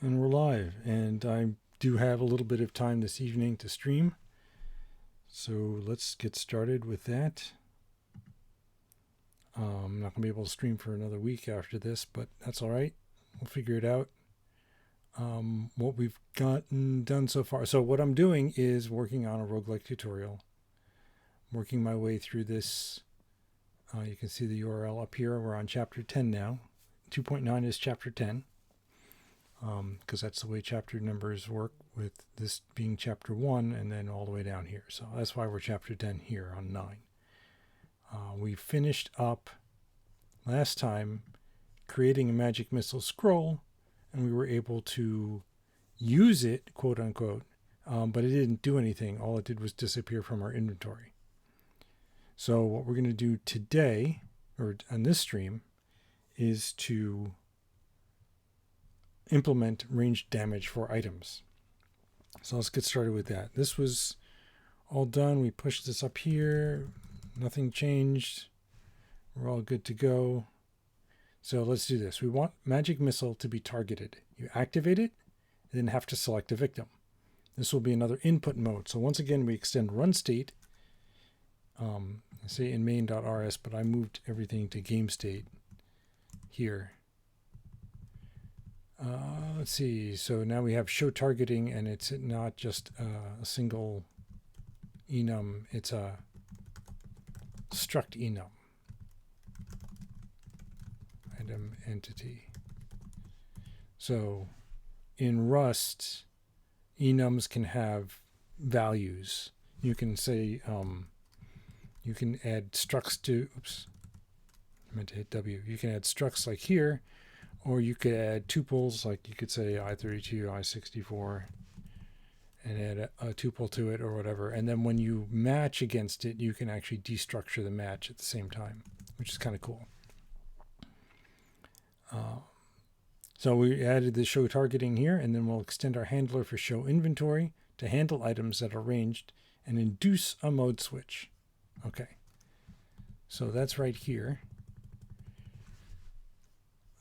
And we're live, and I do have a little bit of time this evening to stream, so let's get started with that. I'm not going to be able to stream for another week after this, but that's all right. We'll figure it out. What we've gotten done so far. So what I'm doing is working on a roguelike tutorial, working my way through this. You can see the URL up here. We're on chapter 10 now. 2.9 is chapter 10. Because that's the way chapter numbers work, with this being chapter 1 and then all the way down here. So that's why we're chapter 10 here on 9. We finished up last time creating a magic missile scroll, and we were able to use it, quote unquote, but it didn't do anything. All it did was disappear from our inventory. So what we're going to do today, or on this stream, is to implement ranged damage for items. So let's get started with that. This was all done. We pushed this up here. Nothing changed. We're all good to go. So let's do this. We want magic missile to be targeted. You activate it, and then have to select a victim. This will be another input mode. So once again, we extend run state. Say in main.rs, but I moved everything to game state here. Let's see. So now we have show targeting, and it's not just a single enum. It's a struct enum. Item entity. So in Rust, enums can have values. You can say, you can add structs to, oops, I meant to hit W. You can add structs like here, or you could add tuples, like you could say I32, I64, and add a tuple to it or whatever. And then when you match against it, you can actually destructure the match at the same time, which is kind of cool. So we added the show targeting here, and then we'll extend our handler for show inventory to handle items that are ranged and induce a mode switch. Okay, so that's right here.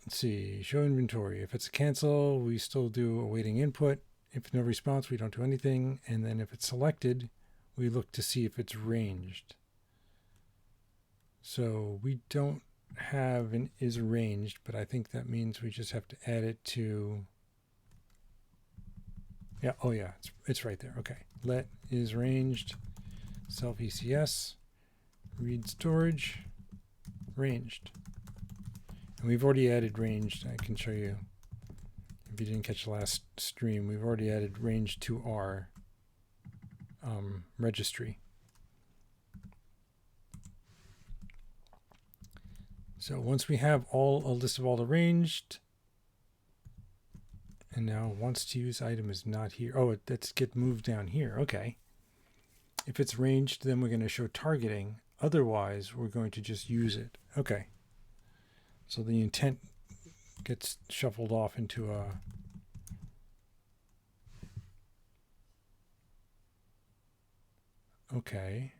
Let's see, show inventory. If it's a cancel, we still do awaiting input. If no response, we don't do anything. And then if it's selected, we look to see if it's ranged. So we don't have an is ranged, but I think that means we just have to add it to, yeah, oh yeah, it's right there. Okay, let is ranged, self ECS, read storage, ranged. And we've already added ranged. I can show you, if you didn't catch the last stream, we've already added ranged to our registry. So once we have a list of all the ranged, and now wants to use item is not here. Oh, let's get moved down here. Okay. If it's ranged, then we're going to show targeting. Otherwise, we're going to just use it. Okay. So the intent gets shuffled off into a okay.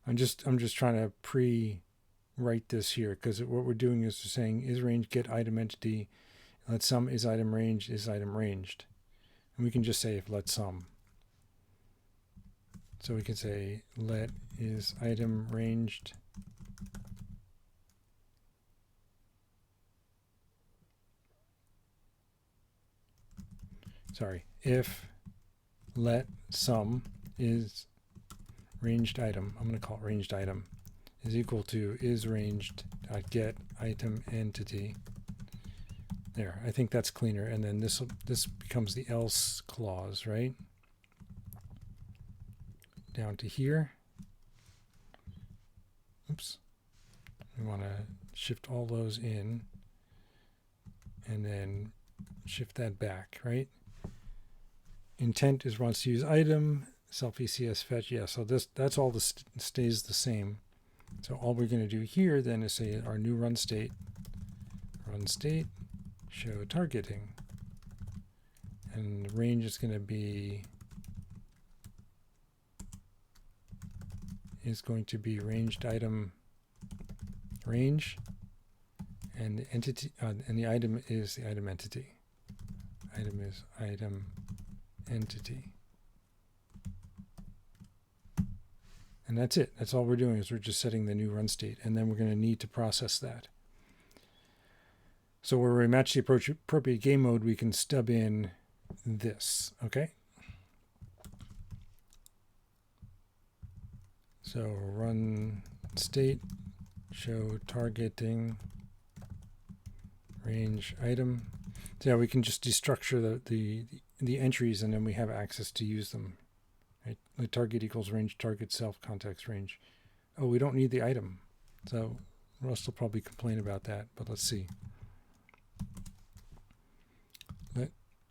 I'm just trying to pre-write this here, because what we're doing is we're saying is range get item entity, let sum is item ranged, and we can just say if let sum. So we can say let is item ranged. Sorry, if let sum is ranged item, I'm going to call it ranged item, is equal to is ranged dot get item entity. There, I think that's cleaner. And then this becomes the else clause, right? Down to here. Oops. We want to shift all those in and then shift that back, right? Intent is wants to use item, self ECS fetch. Yeah, so that's all this stays the same. So all we're going to do here then is say our new run state, show targeting. And the range is going to be ranged item range, and the entity and the item is the item entity. item is item entity. And that's it. That's all we're doing is we're just setting the new run state. And then we're going to need to process that. So where we match the appropriate game mode, we can stub in this. Okay. So run state, show targeting, range item. So yeah, we can just destructure the entries and then we have access to use them. Right? The target equals range target self context range. Oh, we don't need the item. So Rust will probably complain about that, but let's see.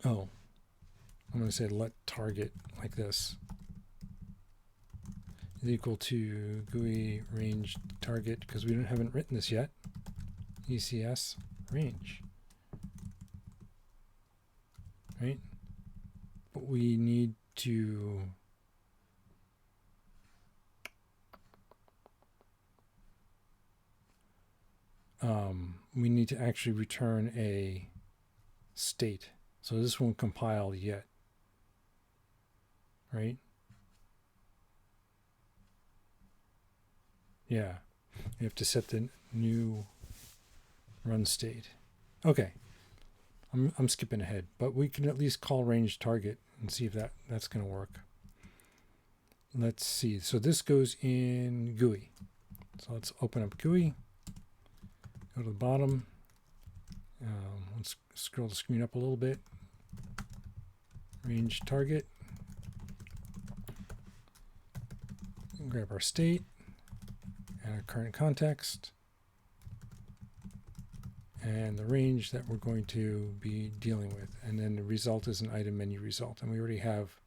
I'm going to say let target like this is equal to GUI range target, because we haven't written this yet. ECS range. Right? But we need to actually return a state. So this won't compile yet. Right? Yeah. We have to set the new run state. Okay. I'm skipping ahead, but we can at least call range target and see if that's going to work. Let's see. So this goes in GUI. So let's open up GUI. Go to the bottom. Let's scroll the screen up a little bit. Range target. Grab our state and our current context and the range that we're going to be dealing with. And then the result is an item menu result. And we already have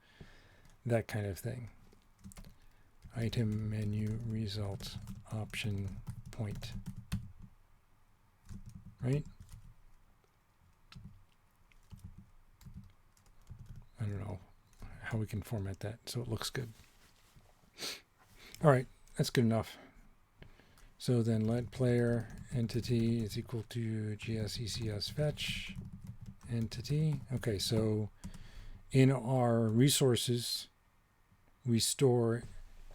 that kind of thing. Item menu result option point. Right? I don't know how we can format that so it looks good. All right, that's good enough. So then let player entity is equal to GSECS fetch entity. Okay, so in our resources, we store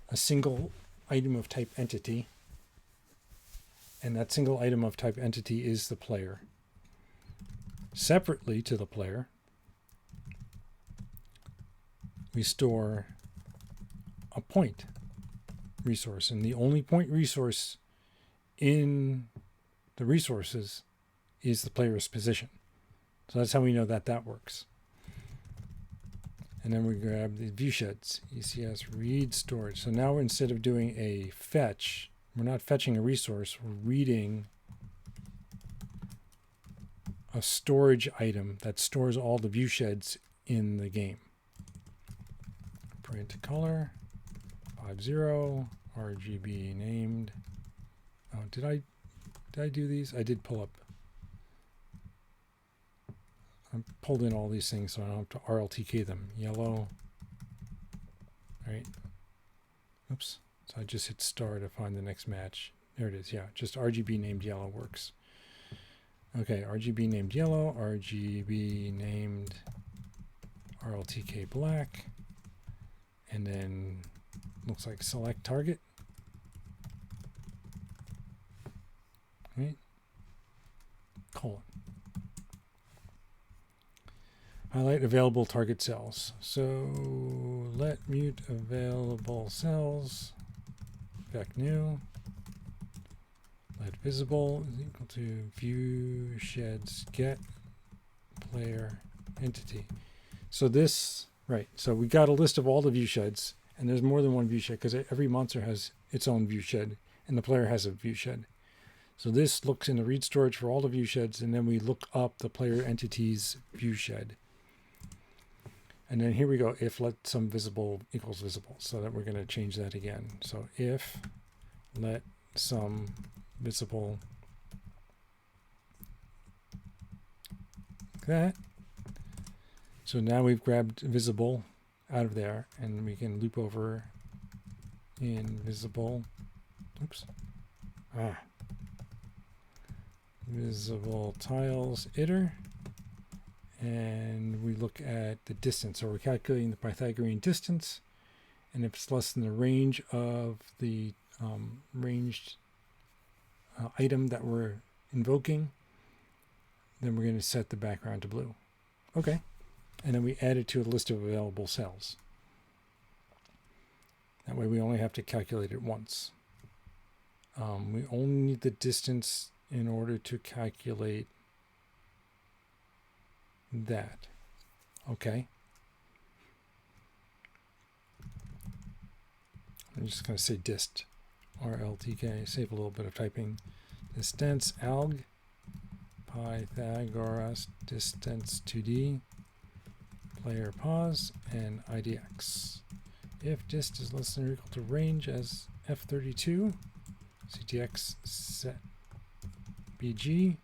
a single item of type entity, and that single item of type entity is the player. Separately to the player, we store a point resource, and the only point resource in the resources is the player's position. So that's how we know that works. And then we grab the viewsheds, ECS read storage. So now instead of doing a fetch, we're not fetching a resource, we're reading a storage item that stores all the viewsheds in the game. Print color 50 RGB named. Oh, did I do these? I did pull up. I pulled in all these things so I don't have to RLTK them. Yellow. All right. Oops. So I just hit star to find the next match. There it is. Yeah, just RGB named yellow works. Okay, RGB named yellow, RGB named RLTK black, and then looks like select target. Right? Colon. Highlight available target cells. So let mute available cells. Back new. Let visible is equal to view sheds get player entity. So this, right. So we got a list of all the view sheds, and there's more than one view shed because every monster has its own view shed, and the player has a view shed. So this looks in the read storage for all the view sheds, and then we look up the player entity's view shed. And then here we go, if let some visible equals visible. So that we're going to change that again. So if let some visible like that. So now we've grabbed visible out of there, and we can loop over in visible. Oops. Visible tiles iter, and we look at the distance. So we're calculating the Pythagorean distance, and if it's less than the range of the ranged item that we're invoking, then we're going to set the background to blue. Okay. And then we add it to a list of available cells. That way we only have to calculate it once. We only need the distance in order to calculate that. Okay. I'm just going to say dist, RLTK, save a little bit of typing. Distance alg Pythagoras distance 2D player pause and IDX. If dist is less than or equal to range as F32, CTX set BG,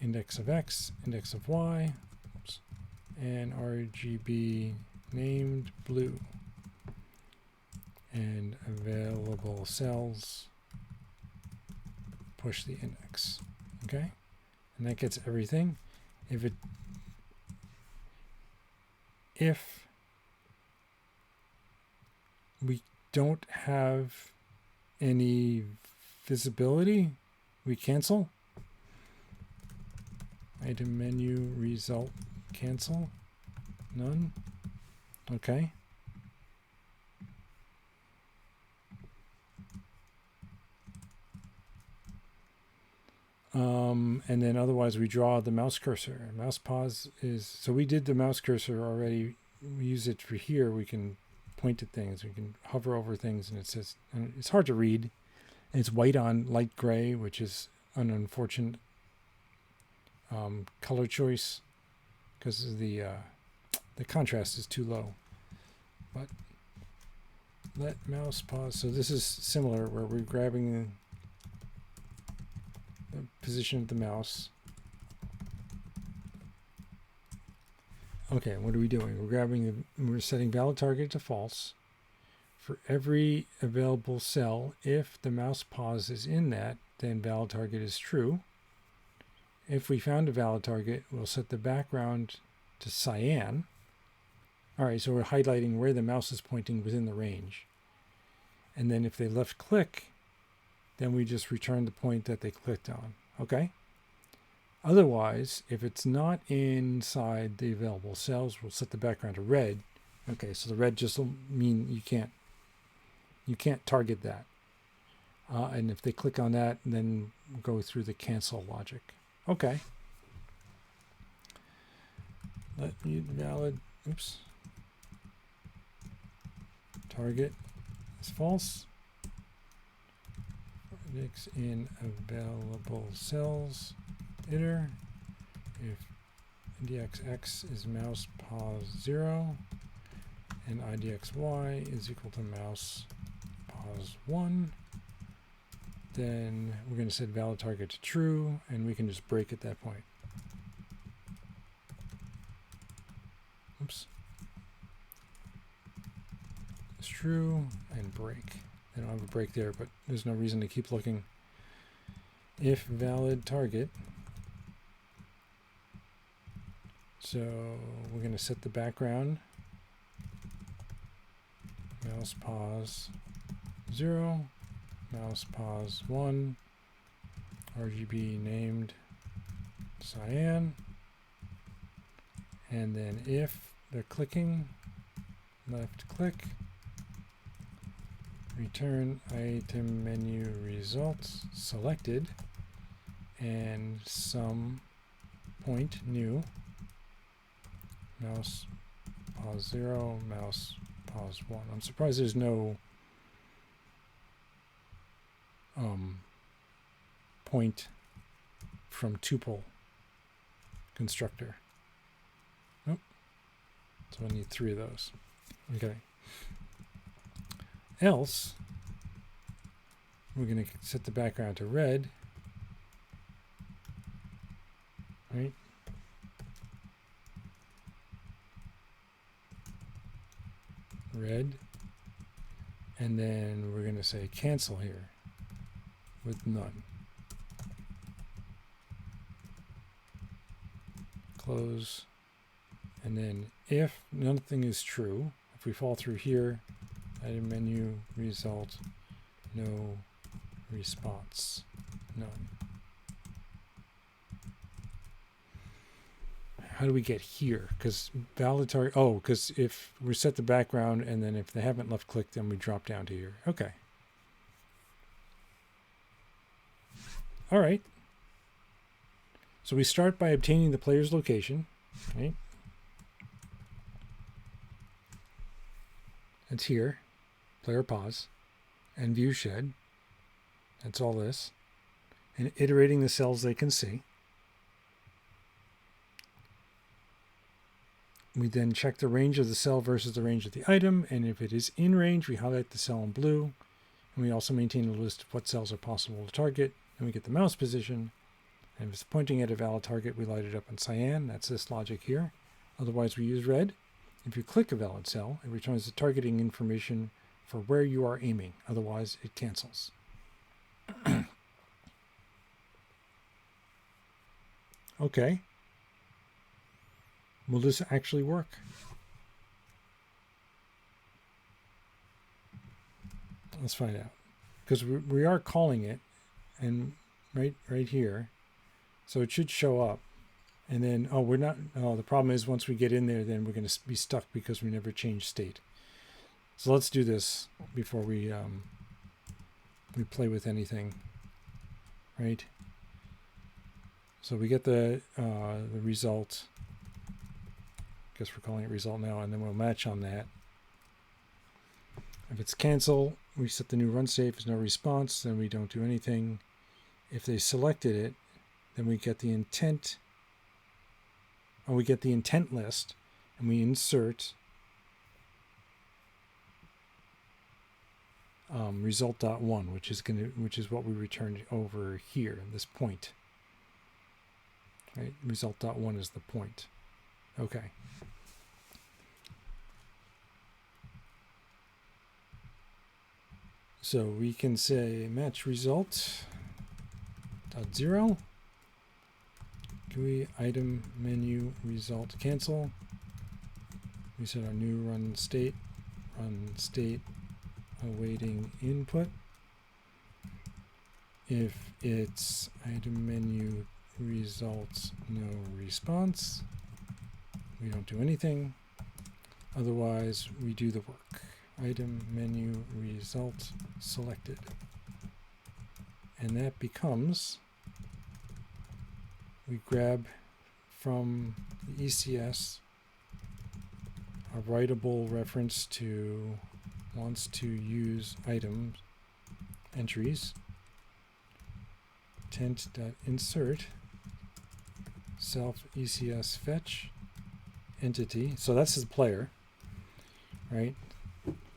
index of X, index of Y, oops, and RGB named blue. And available cells, push the index. Okay? And that gets everything. If we don't have any visibility, we cancel. Item menu result cancel. None. Okay. And then otherwise we draw the mouse cursor. Mouse pause is, so we did the mouse cursor already. We use it for here. We can point at things. We can hover over things, and it says, and it's hard to read. And it's white on light gray, which is an unfortunate color choice because the contrast is too low. But let mouse pause. So this is similar where we're grabbing the position of the mouse. Okay, what are we doing? We're grabbing, we're setting valid target to false for every available cell. If the mouse pause is in that, then valid target is true. If we found a valid target, we'll set the background to cyan. All right, so we're highlighting where the mouse is pointing within the range. And then if they left click, then we just return the point that they clicked on. Okay? Otherwise, if it's not inside the available cells, we'll set the background to red. Okay, so the red just will mean you can't target that. And if they click on that, then we'll go through the cancel logic. Okay. Let me valid, oops. Target is false. Index in available cells, iter. If IDXX is mouse pause 0 and IDXY is equal to mouse pause 1, then we're going to set valid target to true, and we can just break at that point. Oops. It's true and break. I don't have a break there, but there's no reason to keep looking. If valid target, so we're going to set the background, mouse pause 0, mouse pause 1, RGB named cyan, and then if they're clicking, left click, return item menu results selected and some point new, mouse pause 0, mouse pause 1. I'm surprised there's no point from tuple constructor. Nope. So I need 3 of those. Okay. Else, we're going to set the background to red, right? Red, and then we're going to say cancel here with none. close. And then if nothing is true, if we fall through here, item menu, result, no response, none. How do we get here? Because valid target, because if we set the background and then if they haven't left clicked, then we drop down to here. Okay. All right. So we start by obtaining the player's location, right? It's here, player pause, and view shed. That's all this. And iterating the cells they can see. We then check the range of the cell versus the range of the item, and if it is in range, we highlight the cell in blue. And we also maintain a list of what cells are possible to target, and we get the mouse position. And if it's pointing at a valid target, we light it up in cyan. That's this logic here. Otherwise, we use red. If you click a valid cell, it returns the targeting information for where you are aiming. Otherwise, it cancels. Okay. Will this actually work? Let's find out. Because we are calling it, and right here. So it should show up. And then, we're not, the problem is once we get in there, then we're going to be stuck because we never changed state. So let's do this before we play with anything, right? So we get the result. I guess we're calling it result now, and then we'll match on that. If it's cancel, we set the new run state. If there's no response, then we don't do anything. If they selected it, then we get the intent. We get the intent list, and we insert result.1, which is what we returned over here, this point. Right? Result.1 is the point. Okay. So we can say match result dot 0. GUI item menu result cancel. We set our new run state awaiting input. If it's item menu results no response, we don't do anything. Otherwise, we do the work. Item menu result selected. And that becomes, we grab from the ECS a writable reference to wants to use items entries, intent.insert self ECS fetch entity. So that's the player, right?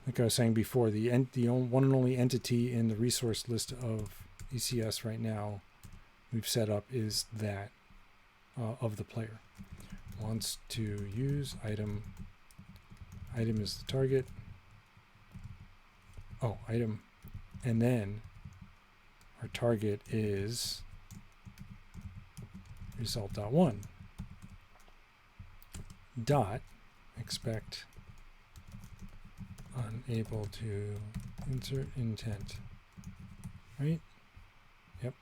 Like I was saying before, the one and only entity in the resource list of ECS right now we've set up is that of the player. Wants to use item. Item is the target. Item. And then our target is result.1. Dot expect unable to insert intent. Right? Yep.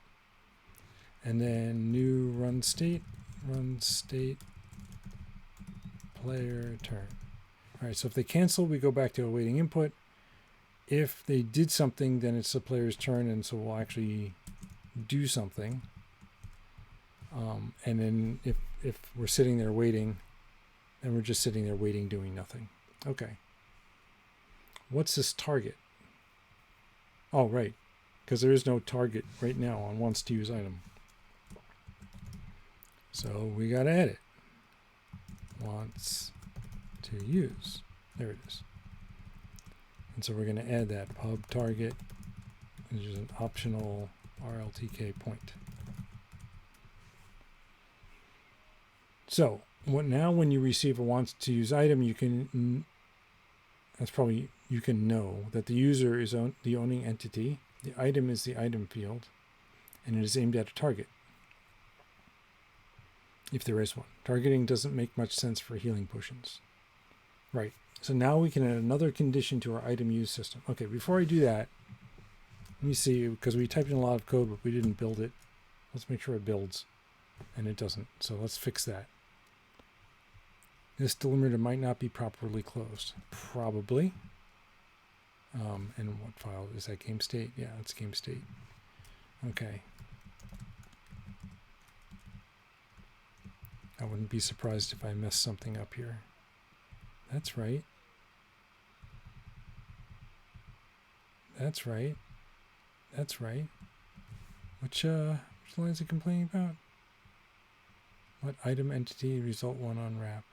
And then new run state player turn. All right, so if they cancel, we go back to awaiting input. If they did something, then it's the player's turn, and so we'll actually do something. And then if we're sitting there waiting, then we're just sitting there waiting, doing nothing. Okay. What's this target? Oh, right, because there is no target right now on wants to use item. So we got to edit. Wants to use. There it is. And so we're going to add that pub target, which is an optional RLTK point. So now when you receive a wants to use item, you can know that the user is the owning entity, the item is the item field, and it is aimed at a target. if there is one. Targeting doesn't make much sense for healing potions. Right. So now we can add another condition to our item use system. Okay, before I do that, let me see, because we typed in a lot of code, but we didn't build it. Let's make sure it builds. And it doesn't. So let's fix that. This delimiter might not be properly closed. Probably. And what file is that? Game state? Yeah, it's game state. Okay. I wouldn't be surprised if I messed something up here. That's right. That's right. That's right. Which line is it complaining about? What item entity result 1 on wrap?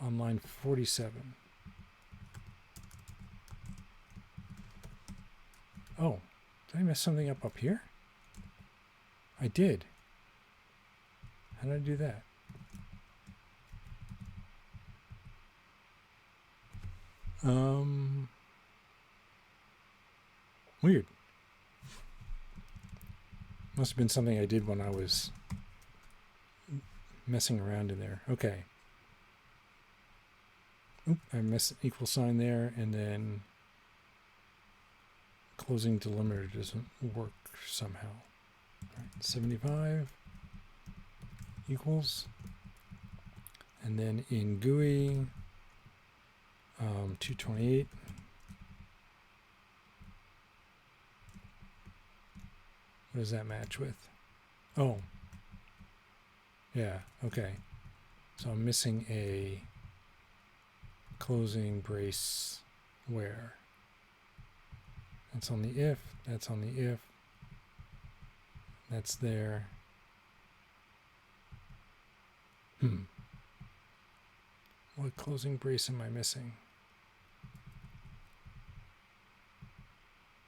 On line 47. Oh, did I mess something up here? I did. How did I do that? Weird. Must have been something I did when I was messing around in there. Okay. Oop, I missed an equal sign there, and then closing delimiter doesn't work somehow. All right, 75 equals, and then in GUI, 228. What does that match with? Oh, yeah, okay. So I'm missing a closing brace where. That's on the if, that's on the if, that's there. What closing brace am I missing?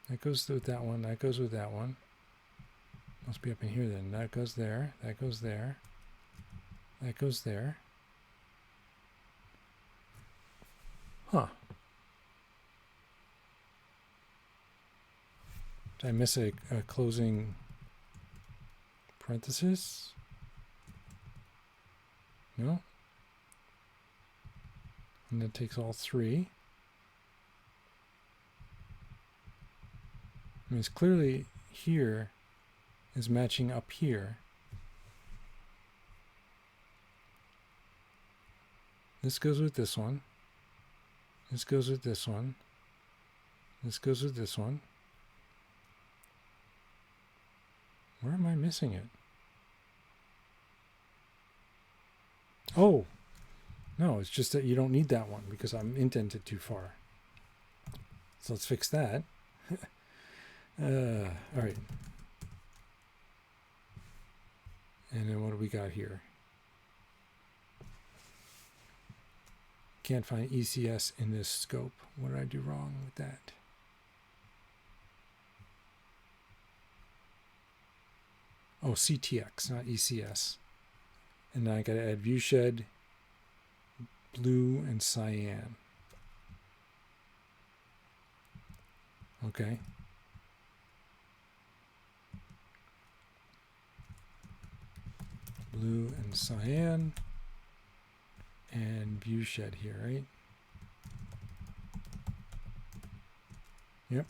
That goes with that one, that goes with that one. Must be up in here then. That goes there, that goes there, that goes there. Huh. Did I miss a closing parenthesis? No. And that takes all three. I mean, it's clearly here is matching up here. This goes with this one. This goes with this one. This goes with this one. Where am I missing it? Oh, no, it's just that you don't need that one because I'm indented too far. So let's fix that. All right. And then what do we got here? Can't find ECS in this scope. What did I do wrong with that? Oh, CTX, not ECS. And then I got to add viewshed, blue, and cyan. Okay. Blue and cyan. And viewshed here, right? Yep.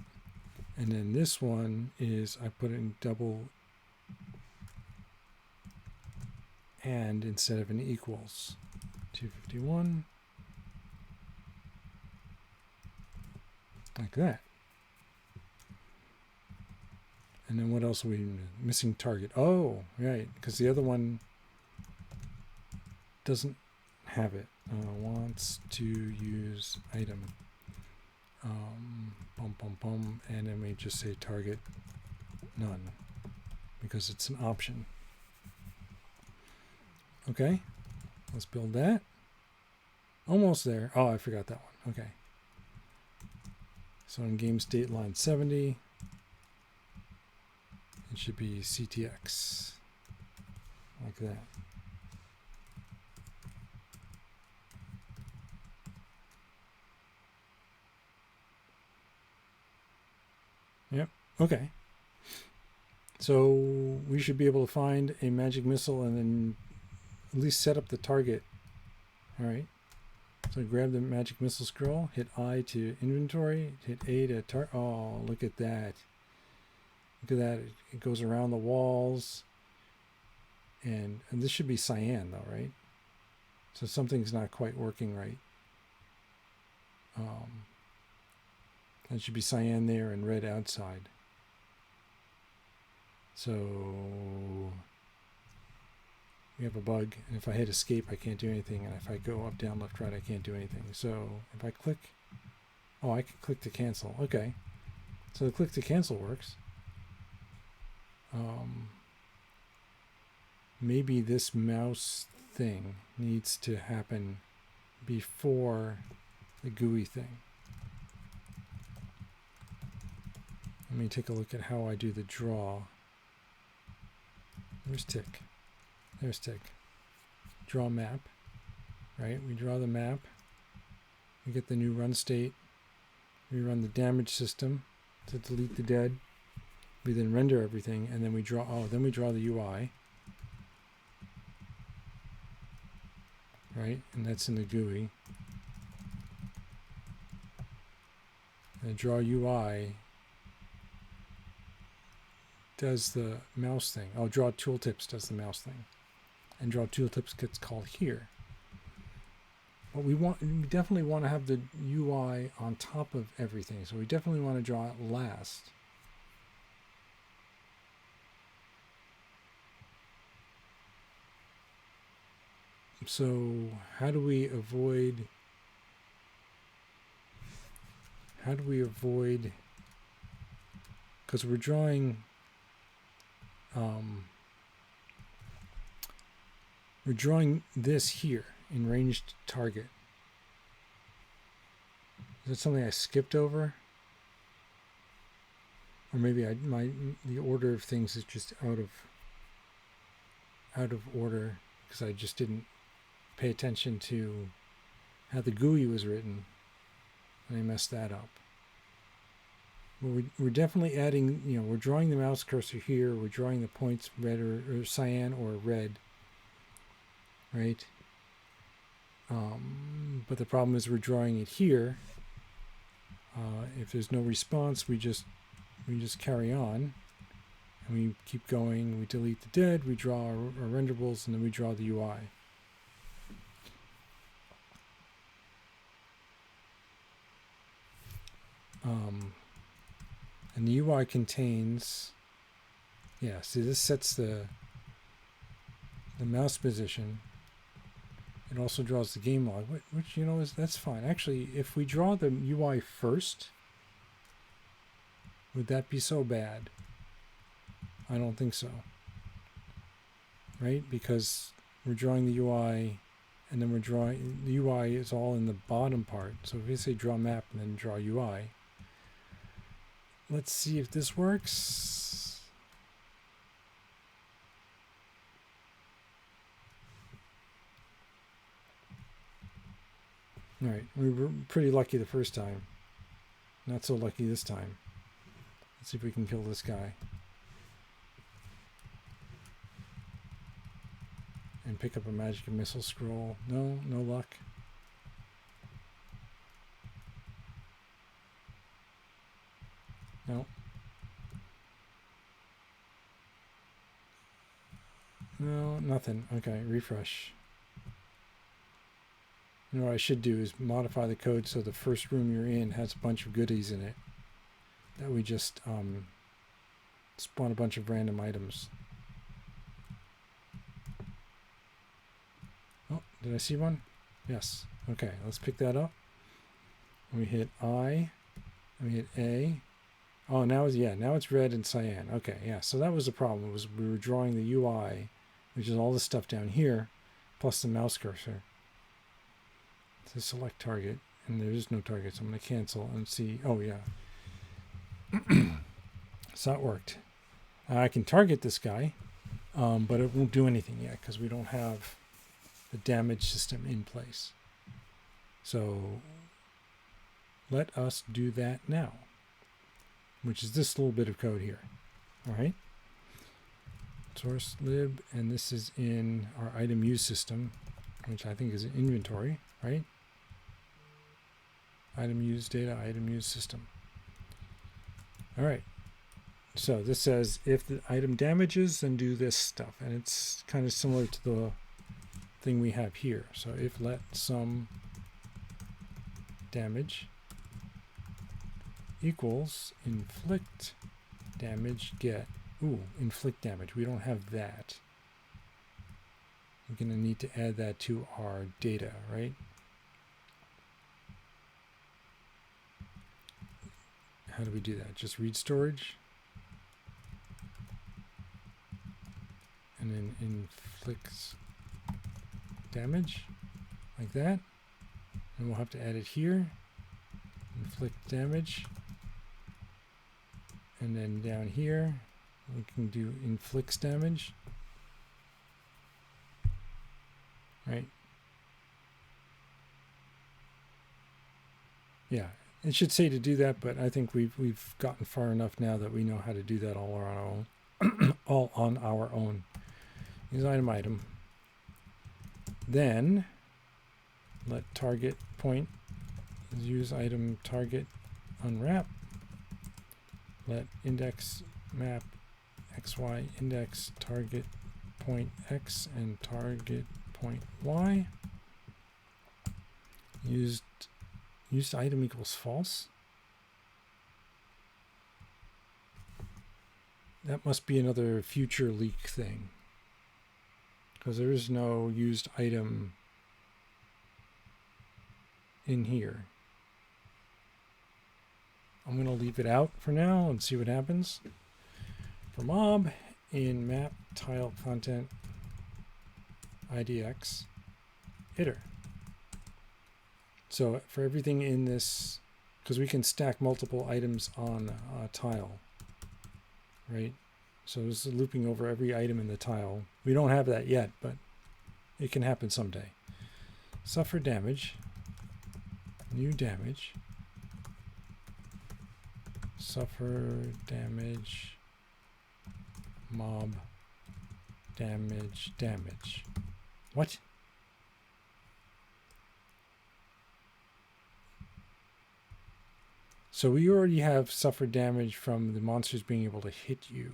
And then this one is, I put it in double and instead of an equals. 251. Like that. And then what else are we missing? Target. Oh, right. Because the other one doesn't have it. Wants to use item. And then we just say target none because it's an option. Okay, let's build that. Almost there. Oh, I forgot that one. Okay. So in game state line 70, it should be CTX like that. Yep. Okay. So we should be able to find a magic missile and then at least set up the target. All right. So grab the magic missile scroll, hit I to inventory, hit A to target. Oh, look at that. Look at that. It goes around the walls. And this should be cyan though, right? So something's not quite working right. That should be cyan there and red outside. So we have a bug, and if I hit escape, I can't do anything, and if I go up, down, left, right, I can't do anything. So if I click, oh, I can click to cancel. Okay, so the click to cancel works. Maybe this mouse thing needs to happen before the GUI thing. Let me take a look at how I do the draw. Where's tick? There's tick. Draw map, right? We draw the map. We get the new run state. We run the damage system to delete the dead. We then render everything, and then we draw. Oh, then we draw the UI, right? And that's in the GUI. And draw UI does the mouse thing. Oh, draw tooltips does the mouse thing. And draw tooltips gets called here. But we definitely want to have the UI on top of everything. So we definitely want to draw it last. So how do we avoid because we're drawing this here in ranged target. Is that something I skipped over? Or maybe the order of things is just out of order because I just didn't pay attention to how the GUI was written, and I messed that up. But we're definitely adding, we're drawing the mouse cursor here, we're drawing the points red or cyan or red, right? But the problem is we're drawing it here. If there's no response, we just carry on, and we keep going. We delete the dead, we draw our renderables, and then we draw the UI. And the UI contains, see, this sets the mouse position. It also draws the game log, which that's fine. Actually, if we draw the UI first, would that be so bad? I don't think so. Right? Because we're drawing the UI, and then the UI is all in the bottom part. So if we say draw map and then draw UI, let's see if this works. All right, we were pretty lucky the first time. Not so lucky this time. Let's see if we can kill this guy. And pick up a magic missile scroll. No, no luck. No. No, nothing. Okay, refresh. What I should do is modify the code so the first room you're in has a bunch of goodies in it. That we just spawn a bunch of random items. Oh, did I see one? Yes. Okay, let's pick that up. And we hit I. And we hit A. Oh, now it's red and cyan. Okay, yeah. So that was the problem. Was we were drawing the UI, which is all this stuff down here, plus the mouse cursor. So select target, and there is no target, so I'm going to cancel and see. Oh yeah. So that worked. I can target this guy, but it won't do anything yet because we don't have the damage system in place. So let us do that now, which is this little bit of code here. All right. source lib, and this is in our item use system, which I think is an inventory, right? Item use data, item use system. All right. So this says if the item damages, then do this stuff. And it's kind of similar to the thing we have here. So if let some damage equals inflict damage get. Ooh, inflict damage. We don't have that. We're going to need to add that to our data, right? How do we do that? Just read storage. And then inflicts damage like that. And we'll have to add it here. Inflict damage. And then down here, we can do inflicts damage. Right? Yeah, it should say to do that, but I think we've gotten far enough now that we know how to do that all on our own. All on our own. Use item. Then let target point use item target unwrap. Let index map xy index target point x and target point y. Used item equals false. That must be another future leak thing, because there is no used item in here. I'm going to leave it out for now and see what happens. For mob in map tile content idx iter. So for everything in this, because we can stack multiple items on a tile, right? So this is looping over every item in the tile. We don't have that yet, but it can happen someday. Suffer damage, new damage, suffer damage, mob damage. What? So we already have suffered damage from the monsters being able to hit you,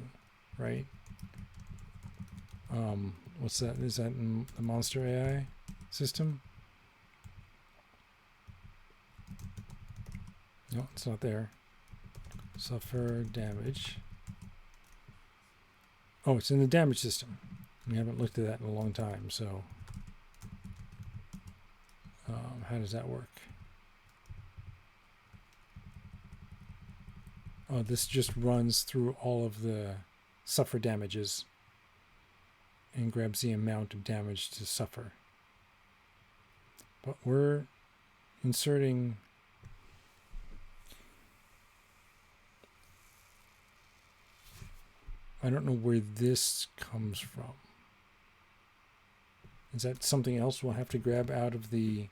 right? What's that? Is that in the monster AI system? No, it's not there. Suffer damage. Oh, it's in the damage system. We haven't looked at that in a long time, so how does that work? Oh, this just runs through all of the suffer damages and grabs the amount of damage to suffer. But we're inserting I don't know where this comes from. Is that something else we'll have to grab out of the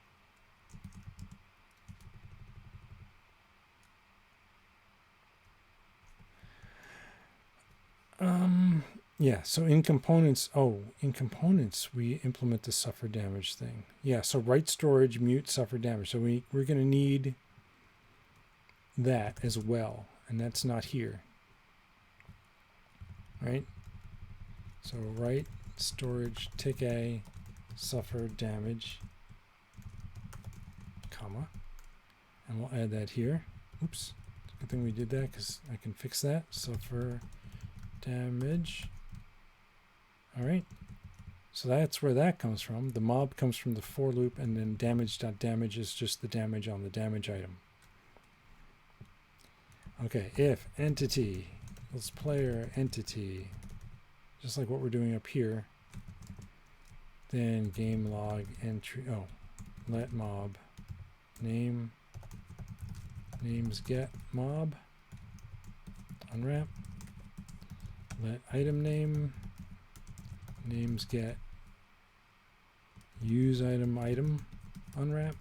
yeah, so in components, we implement the suffer damage thing. Yeah, so write storage, mute suffer damage. So we're going to need that as well, and that's not here. Right? So write storage tick a suffer damage, comma, and we'll add that here. Oops, good thing we did that because I can fix that. Suffer damage. All right, so that's where that comes from. The mob comes from the for loop, and then damage.damage is just the damage on the damage item. Okay, if entity equals player entity, just like what we're doing up here, then game log entry, let mob names get mob unwrap, let item names get use item unwrap.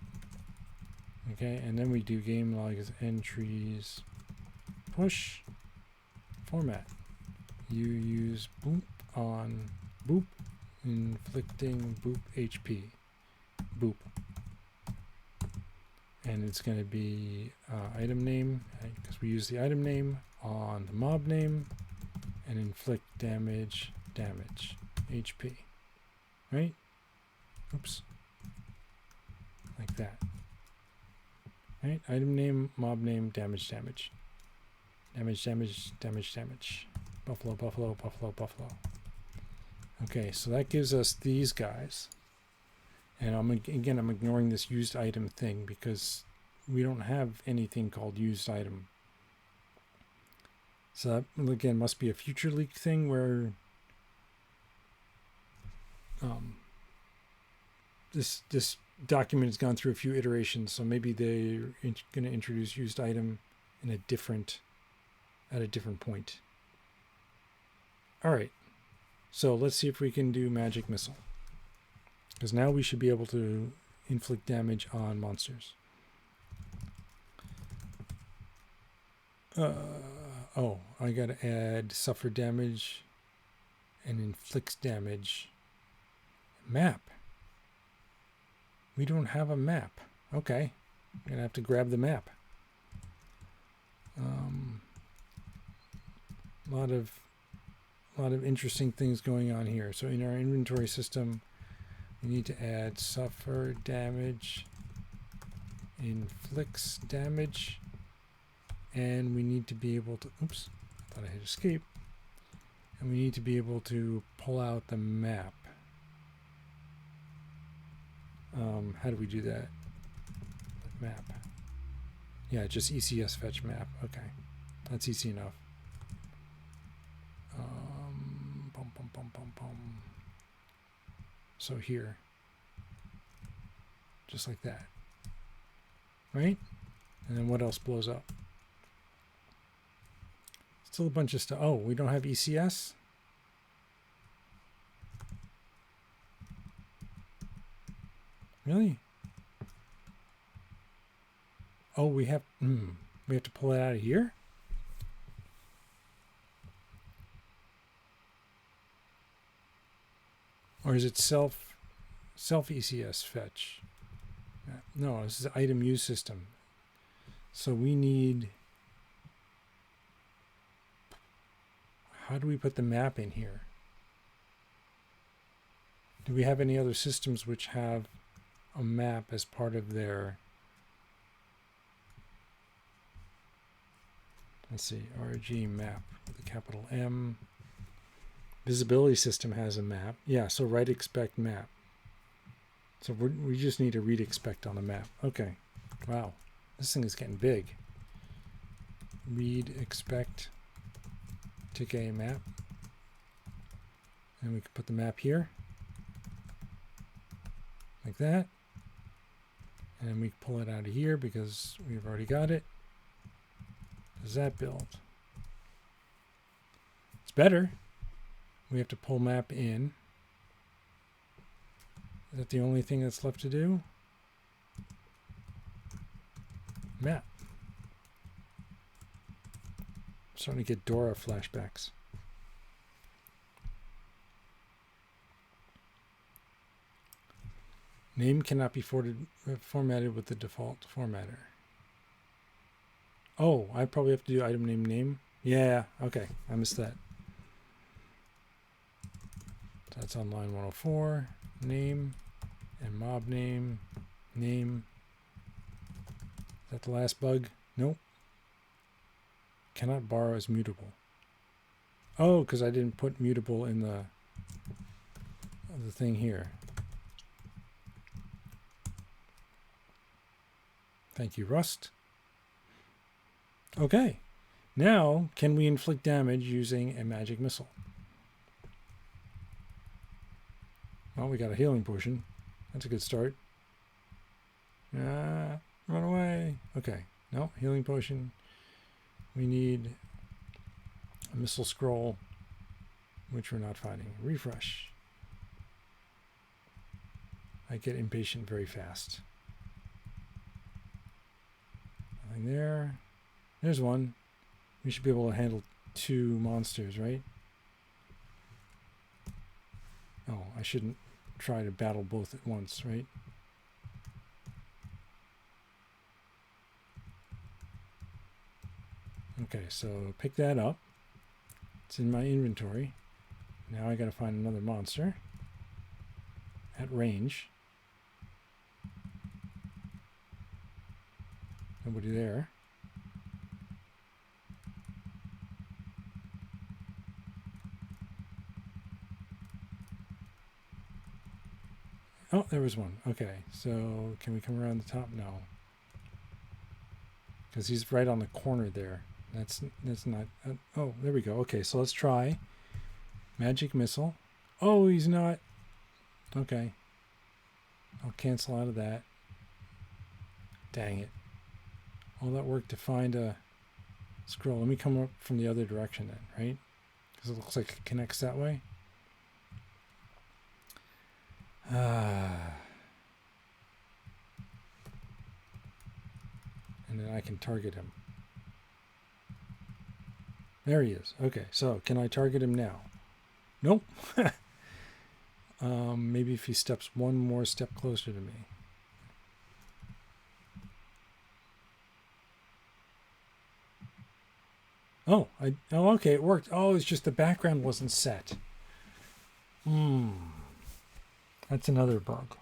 Okay, and then we do game log as entries push format. You use boom on boop, inflicting boop HP. Boop. And it's going to be item name, because we use the item name on the mob name, and inflict damage, HP. Right? Oops. Like that. Right? Item name, mob name, damage. Damage. Buffalo. Okay, so that gives us these guys. And I'm ignoring this used item thing because we don't have anything called used item. So that, again, must be a future leak thing where this document has gone through a few iterations. So maybe they're going to introduce used item in at a different point. All right. So let's see if we can do magic missile. Because now we should be able to inflict damage on monsters. I gotta add suffer damage and inflicts damage. Map. We don't have a map. Okay. I'm gonna have to grab the map. A lot of interesting things going on here. So in our inventory system, we need to add suffer damage, inflicts damage, and we need to be able to, oops, I thought I hit escape. And we need to be able to pull out the map. How do we do that? Map. Yeah, just ECS fetch map. Okay, that's easy enough. So here, just like that, right? And then what else blows up? Still a bunch of stuff. Oh, we don't have ECS? Really? Oh, we have to pull it out of here? Or is it self ECS fetch? No, this is item use system. So we need, how do we put the map in here? Do we have any other systems which have a map as part of their, let's see, RG map with a capital M. Visibility system has a map. Yeah, so write expect map. So we just need to read expect on the map. Okay. Wow. This thing is getting big. Read expect tick a map. And we can put the map here. Like that. And we pull it out of here because we've already got it. Does that build? It's better. We have to pull map in. Is that the only thing that's left to do? Map. I'm starting to get Dora flashbacks. Name cannot be formatted with the default formatter. Oh, I probably have to do item name. Yeah, okay, I missed that. So that's on line 104. Name and mob name. Name. Is that the last bug? Nope. Cannot borrow as mutable. Oh, because I didn't put mutable in the thing here. Thank you, Rust. Okay. Now, can we inflict damage using a magic missile? Well, we got a healing potion. That's a good start. Run away. Okay. No, healing potion. We need a missile scroll, which we're not finding. Refresh. I get impatient very fast. Nothing there. There's one. We should be able to handle 2 monsters, right? Oh, I shouldn't try to battle both at once, right? Okay, so pick that up. It's in my inventory. Now I gotta find another monster at range. Nobody there. Oh, there was one. Okay, so can we come around the top? No. Because he's right on the corner there. That's not... oh, there we go. Okay, so let's try. Magic missile. Oh, he's not... Okay. I'll cancel out of that. Dang it. All that work to find a scroll. Let me come up from the other direction then, right? Because it looks like it connects that way. And then I can target him. There he is. Okay, so can I target him now? Nope. Maybe if he steps one more step closer to me. Oh, okay, it worked. Oh, it's just the background wasn't set. That's another bug,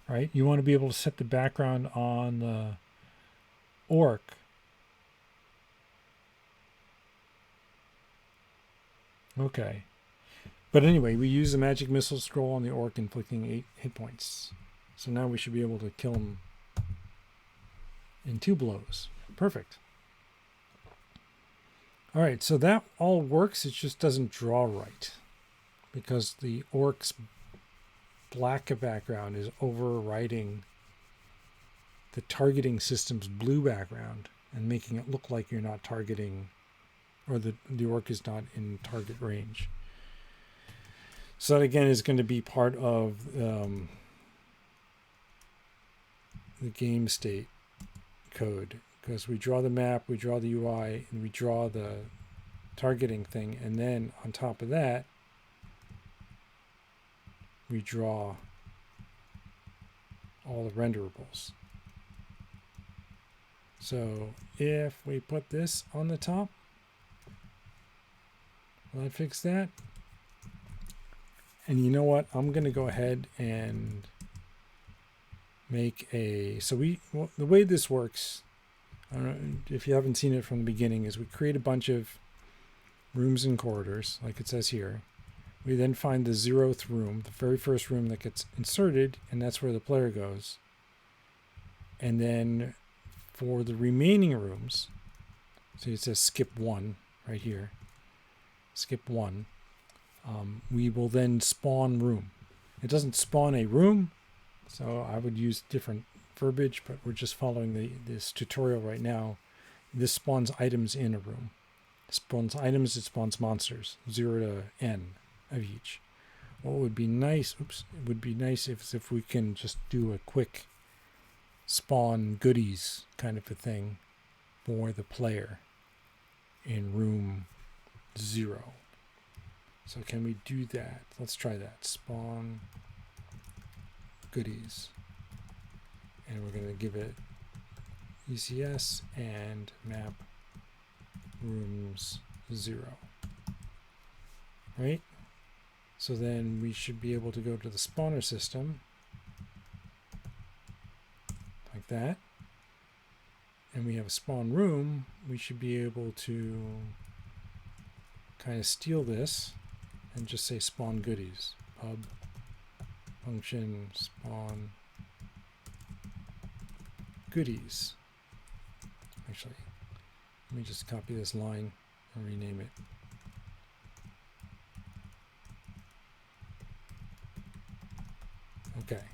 right? You want to be able to set the background on the orc. Okay. But anyway, we use the magic missile scroll on the orc, inflicting 8 hit points. So now we should be able to kill him in 2 blows. Perfect. All right, so that all works. It just doesn't draw right because the orc's black background is overriding the targeting system's blue background and making it look like you're not targeting, or the orc is not in target range. So that again is going to be part of the game state code, because we draw the map, we draw the UI, and we draw the targeting thing, and then on top of that we draw all the renderables. So if we put this on the top, will that fix that? And you know what? I'm going to go ahead and make a... So the way this works, I don't know if you haven't seen it from the beginning, is we create a bunch of rooms and corridors, like it says here. We then find the 0th room, the very first room that gets inserted, and that's where the player goes. And then for the remaining rooms, so it says skip 1 right here, skip 1, we will then spawn room. It doesn't spawn a room, so I would use different verbiage, but we're just following this tutorial right now. This spawns items in a room. It spawns items, it spawns monsters, 0 to n of each. What would be nice, it would be nice if we can just do a quick spawn goodies kind of a thing for the player in room 0. So can we do that? Let's try that. Spawn goodies. And we're going to give it ECS and map rooms 0. Right? So then we should be able to go to the spawner system like that. And we have a spawn room. We should be able to kind of steal this and just say spawn goodies. Pub function spawn goodies. Actually, let me just copy this line and rename it. Okay,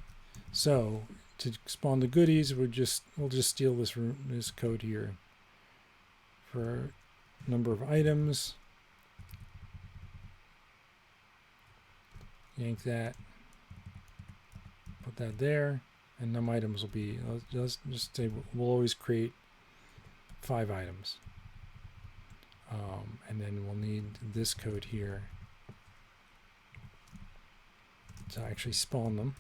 so to spawn the goodies, we'll just steal this code here for number of items. Yank that, put that there, and num items will be, let's just say we'll always create 5 items. And then we'll need this code here to actually spawn them.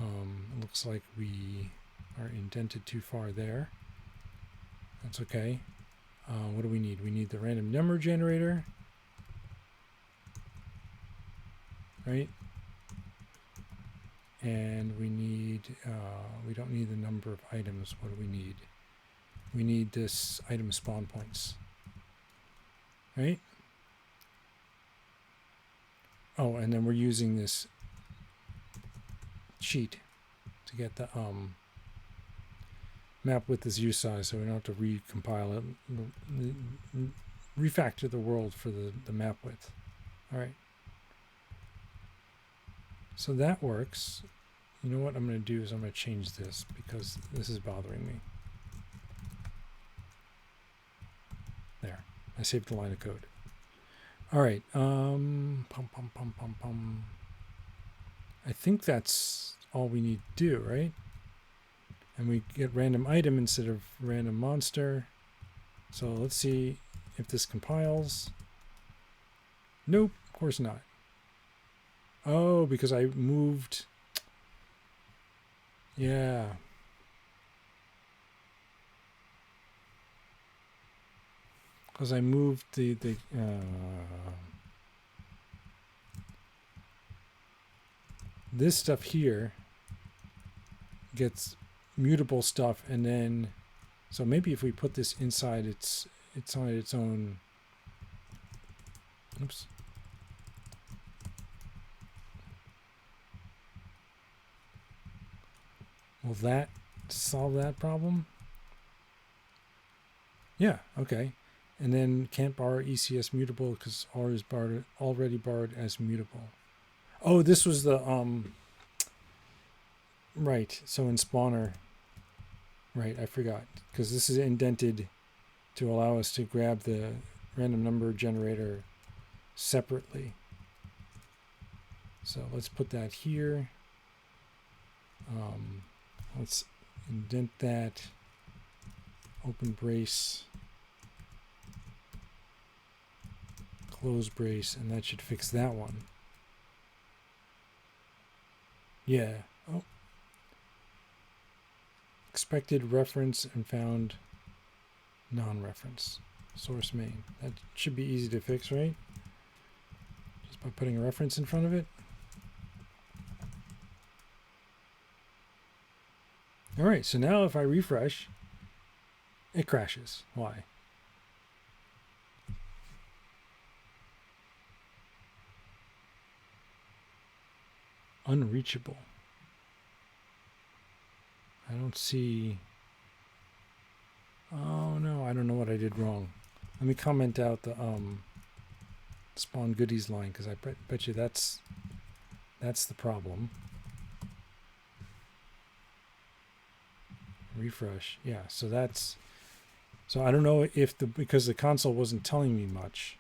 It looks like we are indented too far there. That's okay. What do we need? We need the random number generator, right? And we need, we don't need the number of items. What do we need? We need this item spawn points, right? Oh, and then we're using this cheat to get the map width is use size, so we don't have to recompile it, refactor the world for the map width. All right. So that works. You know what I'm going to do is I'm going to change this because this is bothering me. There. I saved the line of code. All right. I think that's all we need to do, right? And we get random item instead of random monster. So let's see if this compiles. Nope, of course not. Oh, because I moved. Yeah. Because I moved this stuff here gets mutable stuff, and then so maybe if we put this inside its own. Oops. Will that solve that problem? Yeah, okay. And then can't borrow ECS mutable because R is already borrowed as mutable. Oh, this was the right. So in spawner, right, I forgot because this is indented to allow us to grab the random number generator separately. So let's put that here. Let's indent that, open brace, close brace, and that should fix that one. Yeah. Oh. Expected reference and found non-reference. Source main. That should be easy to fix, right? Just by putting a reference in front of it. All right, so now if I refresh, it crashes. Why? Unreachable. I don't see. Oh no, I don't know what I did wrong. Let me comment out the spawn goodies line because I bet you that's the problem. Refresh. Yeah, so that's, so I don't know if because the console wasn't telling me much.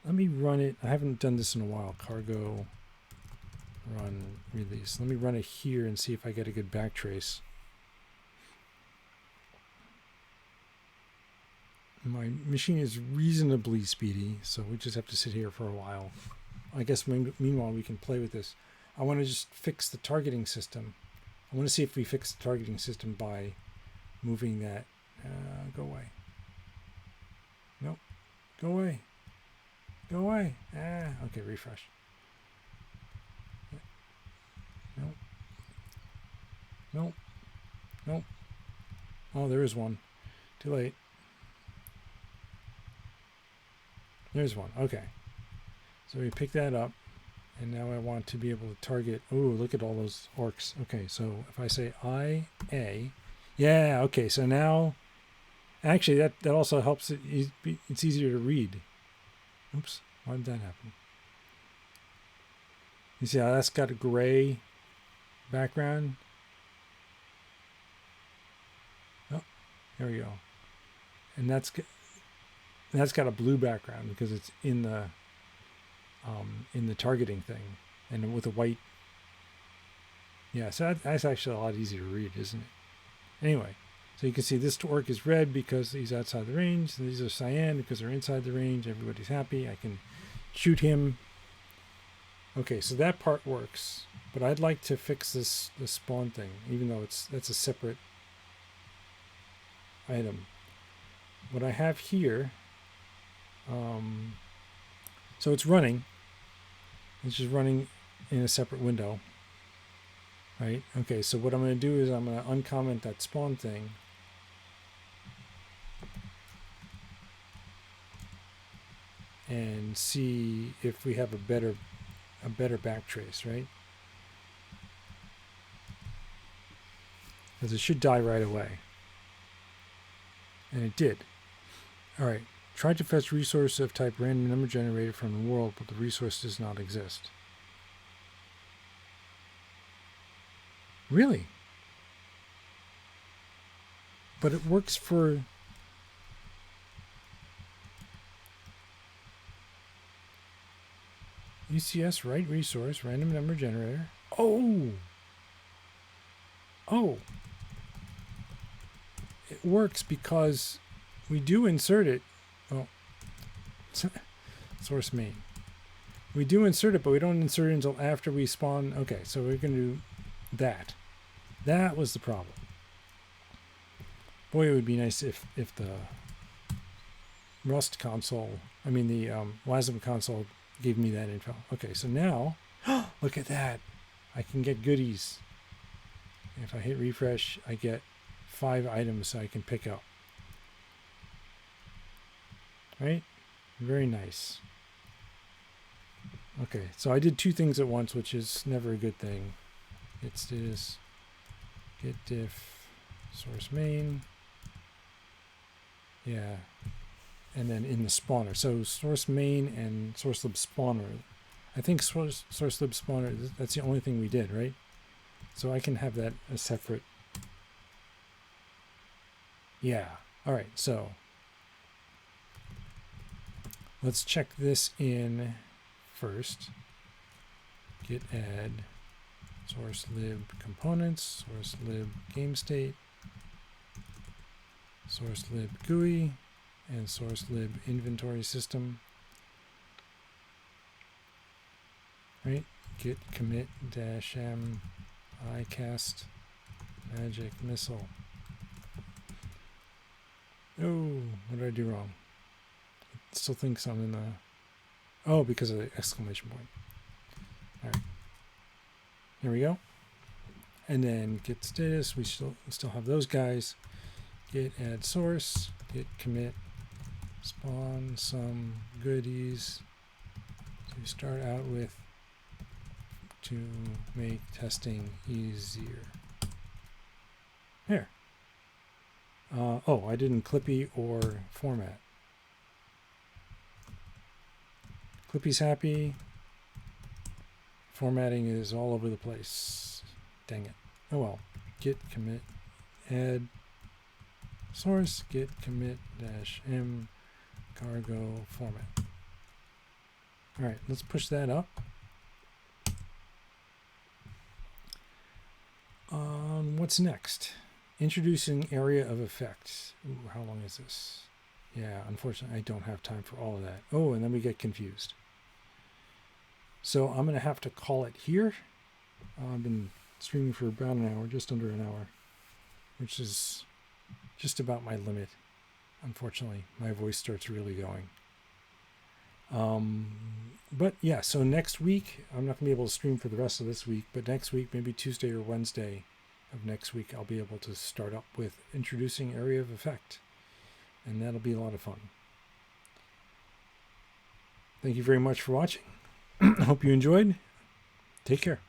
Let me run it. I haven't done this in a while. Cargo run release. Let me run it here and see if I get a good backtrace. My machine is reasonably speedy, so we just have to sit here for a while. I guess meanwhile we can play with this. I want to just fix the targeting system. I want to see if we fix the targeting system by moving that. Go away. Nope. Go away. Go away. Okay, refresh. Nope. Nope. Nope. Oh, there is one. Too late. There's one. Okay. So we pick that up. And now I want to be able to target. Oh, look at all those orcs. Okay, so if I say IA. Yeah, okay. So now, actually, that also helps. It's easier to read. Oops. Why did that happen? You see how that's got a gray background? Oh, there we go. And that's got a blue background because it's in the targeting thing, and with a white. Yeah, so that's actually a lot easier to read, isn't it? Anyway, so you can see this orc is red because he's outside the range. These are cyan because they're inside the range. Everybody's happy. I can shoot him. Okay, so that part works, but I'd like to fix this spawn thing, even though that's a separate item. What I have here, so it's running. It's just running in a separate window, right? Okay, so what I'm going to do is I'm going to uncomment that spawn thing. And see if we have a better backtrace, right? Because it should die right away. And it did. All right. Try to fetch resource of type random number generator from the world, but the resource does not exist. Really? But it works for... ECS write resource, random number generator. Oh! Oh! It works because we do insert it. Oh. Source main. We do insert it, but we don't insert it until after we spawn. Okay, so we're going to do that. That was the problem. Boy, it would be nice if the Rust console, I mean the WASM console gave me that info. Okay, so now, look at that. I can get goodies. If I hit refresh, I get 5 items I can pick up. Right? Very nice. Okay, so I did 2 things at once, which is never a good thing. It's this git diff source main. Yeah. And then in the spawner. So source main and source lib spawner. I think source lib spawner, that's the only thing we did, right? So I can have that a separate. Yeah. All right. So let's check this in first. Git add source lib components, source lib game state, source lib GUI, and source lib inventory system. Right? Git commit -m icast magic missile. Oh, what did I do wrong? It still thinks I'm in the... Oh, because of the exclamation point. All right. Here we go. And then git status, we still have those guys. Git add source, git commit, spawn some goodies to start out with to make testing easier. There. Oh, I didn't Clippy or format. Clippy's happy. Formatting is all over the place. Dang it. Oh well. Git commit add source git commit -m cargo format. All right, let's push that up. What's next? Introducing area of effect. Ooh, how long is this? Yeah, unfortunately, I don't have time for all of that. Oh, and then we get confused. So I'm going to have to call it here. I've been streaming for about an hour, just under an hour, which is just about my limit. Unfortunately, my voice starts really going. But yeah, so next week, I'm not going to be able to stream for the rest of this week, but next week, maybe Tuesday or Wednesday of next week, I'll be able to start up with introducing area of effect. And that'll be a lot of fun. Thank you very much for watching. I hope you enjoyed. Take care.